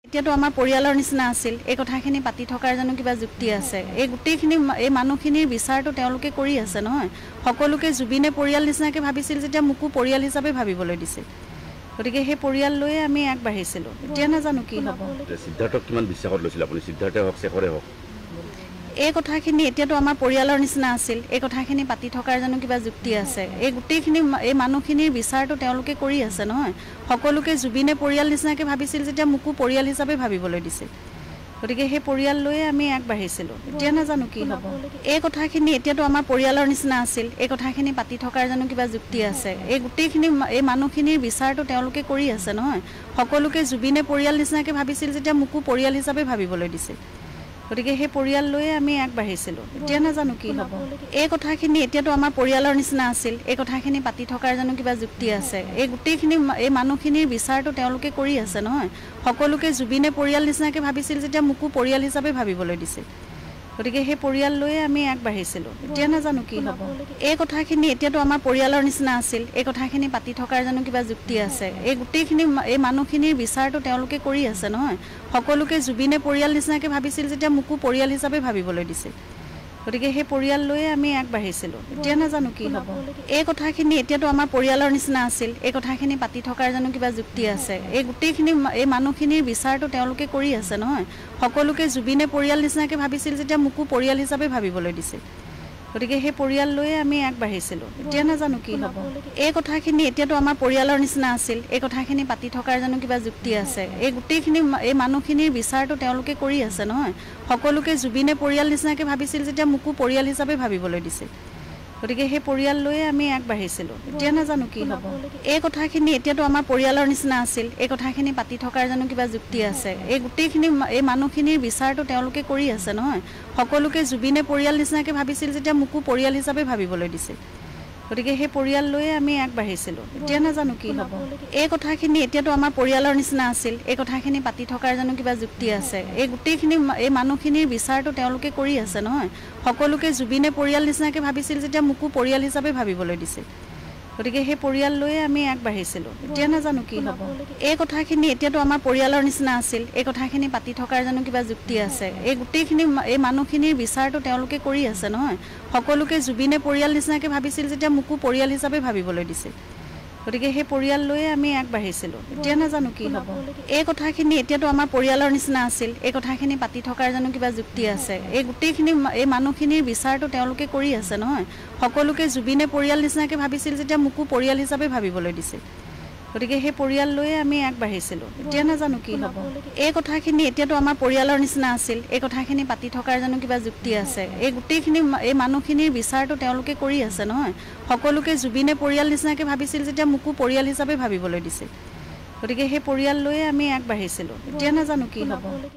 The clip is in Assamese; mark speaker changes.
Speaker 1: এতিয়াতো আমাৰ পৰিয়ালৰ নিচিনা আছিল এই কথাখিনি পাতি থকাৰ জানো কিবা যুক্তি আছে এই গুটেইখিনি এই মানুহখিনিৰ বিচাৰটো তেওঁলোকে কৰি আছে নহয় সকলোকে জুবিনে পৰিয়াল নিচিনাকৈ ভাবিছিল যেতিয়া মুকু পৰিয়াল হিচাপে ভাবিবলৈ দিছিল গতিকে সেই পৰিয়াল লৈয়ে আমি আগবাঢ়িছিলোঁ এতিয়া নাজানো কি হ'ব
Speaker 2: সিদ্ধাৰ্থক কিমান বিশ্বাসত লৈছিল আপুনি সিদ্ধাৰ্থে হওক শেখৰে হওক
Speaker 1: এই কথাখিনি এতিয়াতো আমাৰ পৰিয়ালৰ নিচিনা আছিল এই কথাখিনি পাতি থকাৰ জানো কিবা যুক্তি আছে এই গুটেইখিনি এই মানুহখিনিৰ বিচাৰটো তেওঁলোকে কৰি আছে নহয় সকলোকে জুবিনে পৰিয়াল নিচিনাকৈ ভাবিছিল যেতিয়া মুকু পৰিয়াল হিচাপে ভাবিবলৈ দিছিল গতিকে সেই পৰিয়াল লৈয়ে আমি আগবাঢ়িছিলোঁ এতিয়া নাজানো কি হ'ব এই কথাখিনি এতিয়াতো আমাৰ পৰিয়ালৰ নিচিনা আছিল এই কথাখিনি পাতি থকাৰ জানো কিবা যুক্তি আছে এই গুটেইখিনি এই মানুহখিনিৰ বিচাৰটো তেওঁলোকে কৰি আছে নহয় সকলোকে জুবিনে পৰিয়াল নিচিনাকৈ ভাবিছিল যেতিয়া মুকু পৰিয়াল হিচাপে ভাবিবলৈ দিছিল গতিকে সেই পৰিয়াল লৈয়ে আমি আগবাঢ়িছিলোঁ এতিয়া নাজানো কি হ'ব এই কথাখিনি এতিয়াতো আমাৰ পৰিয়ালৰ নিচিনা আছিল এই কথাখিনি পাতি থকাৰ জানো কিবা যুক্তি আছে এই গুটেইখিনি এই মানুহখিনিৰ বিচাৰটো তেওঁলোকে কৰি আছে নহয় সকলোকে জুবিনে পৰিয়াল নিচিনাকৈ ভাবিছিল যেতিয়া মুকু পৰিয়াল হিচাপে ভাবিবলৈ দিছিল গতিকে সেই পৰিয়াল লৈয়ে আমি আগবাঢ়িছিলোঁ এতিয়া নাজানো কি হ'ব এই কথাখিনি এতিয়াতো আমাৰ পৰিয়ালৰ নিচিনা আছিল এই কথাখিনি পাতি থকাৰ জানো কিবা যুক্তি আছে এই গুটেইখিনি এই মানুহখিনিৰ বিচাৰটো তেওঁলোকে কৰি আছে নহয় সকলোকে জুবিনে পৰিয়াল নিচিনাকৈ ভাবিছিল যেতিয়া মুকু পৰিয়াল হিচাপে ভাবিবলৈ দিছিল গতিকে সেই পৰিয়াল লৈয়ে আমি আগবাঢ়িছিলোঁ এতিয়া নাজানো কি হ'ব এই কথাখিনি এতিয়াতো আমাৰ পৰিয়ালৰ নিচিনা আছিল এই কথাখিনি পাতি থকাৰ জানো কিবা যুক্তি আছে এই গুটেইখিনি এই মানুহখিনিৰ বিচাৰটো তেওঁলোকে কৰি আছে নহয় সকলোকে জুবিনে পৰিয়াল নিচিনাকৈ ভাবিছিল যেতিয়া মুকু পৰিয়াল হিচাপে ভাবিবলৈ দিছিল গতিকে সেই পৰিয়াল লৈয়ে আমি আগবাঢ়িছিলোঁ এতিয়া নাজানো কি হ'ব এই কথাখিনি এতিয়াতো আমাৰ পৰিয়ালৰ নিচিনা আছিল এই কথাখিনি পাতি থকাৰ জানো কিবা যুক্তি আছে এই গুটেইখিনি এই মানুহখিনিৰ বিচাৰটো তেওঁলোকে কৰি আছে নহয় সকলোকে জুবিনে পৰিয়াল নিচিনাকৈ ভাবিছিল যেতিয়া মুকু পৰিয়াল হিচাপে ভাবিবলৈ দিছিল গতিকে সেই পৰিয়াল লৈয়ে আমি আগবাঢ়িছিলোঁ এতিয়া নাজানো কি হ'ব এই কথাখিনি এতিয়াতো আমাৰ পৰিয়ালৰ নিচিনা আছিল এই কথাখিনি পাতি থকাৰ জানো কিবা যুক্তি আছে এই গুটেইখিনি এই মানুহখিনিৰ বিচাৰটো তেওঁলোকে কৰি আছে নহয় সকলোকে জুবিনে পৰিয়াল নিচিনাকৈ ভাবিছিল যেতিয়া মুকু পৰিয়াল হিচাপে ভাবিবলৈ দিছিল গতিকে সেই পৰিয়াল লৈয়ে আমি আগবাঢ়িছিলোঁ এতিয়া নাজানো কি হ'ব এই কথাখিনি এতিয়াতো আমাৰ পৰিয়ালৰ নিচিনা আছিল এই কথাখিনি পাতি থকাৰ জানো কিবা যুক্তি আছে এই গুটেইখিনি এই মানুহখিনিৰ বিচাৰটো তেওঁলোকে কৰি আছে নহয় সকলোকে জুবিনে পৰিয়াল নিচিনাকৈ ভাবিছিল যেতিয়া মুকু পৰিয়াল হিচাপে ভাবিবলৈ দিছিল গতিকে সেই পৰিয়াল লৈয়ে আমি আগবাঢ়িছিলোঁ এতিয়া নাজানো কি হ'ব এই কথাখিনি এতিয়াতো আমাৰ পৰিয়ালৰ নিচিনা আছিল এই কথাখিনি পাতি থকাৰ জানো কিবা যুক্তি আছে এই গুটেইখিনি এই মানুহখিনিৰ বিচাৰটো তেওঁলোকে কৰি আছে নহয় সকলোকে জুবিনে পৰিয়াল নিচিনাকৈ ভাবিছিল যেতিয়া মুকু পৰিয়াল হিচাপে ভাবিবলৈ দিছিল গতিকে সেই পৰিয়াল লৈয়ে আমি আগবাঢ়িছিলোঁ এতিয়া নাজানো কি হ'ব এই কথাখিনি এতিয়াতো আমাৰ পৰিয়ালৰ নিচিনা আছিল এই কথাখিনি পাতি থকাৰ জানো কিবা যুক্তি আছে এই গুটেইখিনি এই মানুহখিনিৰ বিচাৰটো তেওঁলোকে কৰি আছে নহয় সকলোকে জুবিনে পৰিয়াল নিচিনাকৈ ভাবিছিল যেতিয়া মুকু পৰিয়াল হিচাপে ভাবিবলৈ দিছিল গতিকে সেই পৰিয়াল লৈয়ে আমি আগবাঢ়িছিলোঁ এতিয়া নাজানো কি হ'ব এই কথাখিনি এতিয়াতো আমাৰ পৰিয়ালৰ নিচিনা আছিল এই কথাখিনি পাতি থকাৰ জানো কিবা যুক্তি আছে এই গুটেইখিনি এই মানুহখিনিৰ বিচাৰটো তেওঁলোকে কৰি আছে নহয় সকলোকে জুবিনে পৰিয়াল নিচিনাকৈ ভাবিছিল যেতিয়া মুকু পৰিয়াল হিচাপে ভাবিবলৈ দিছিল গতিকে সেই পৰিয়াল লৈয়ে আমি আগবাঢ়িছিলোঁ এতিয়া নাজানো কি হ'ব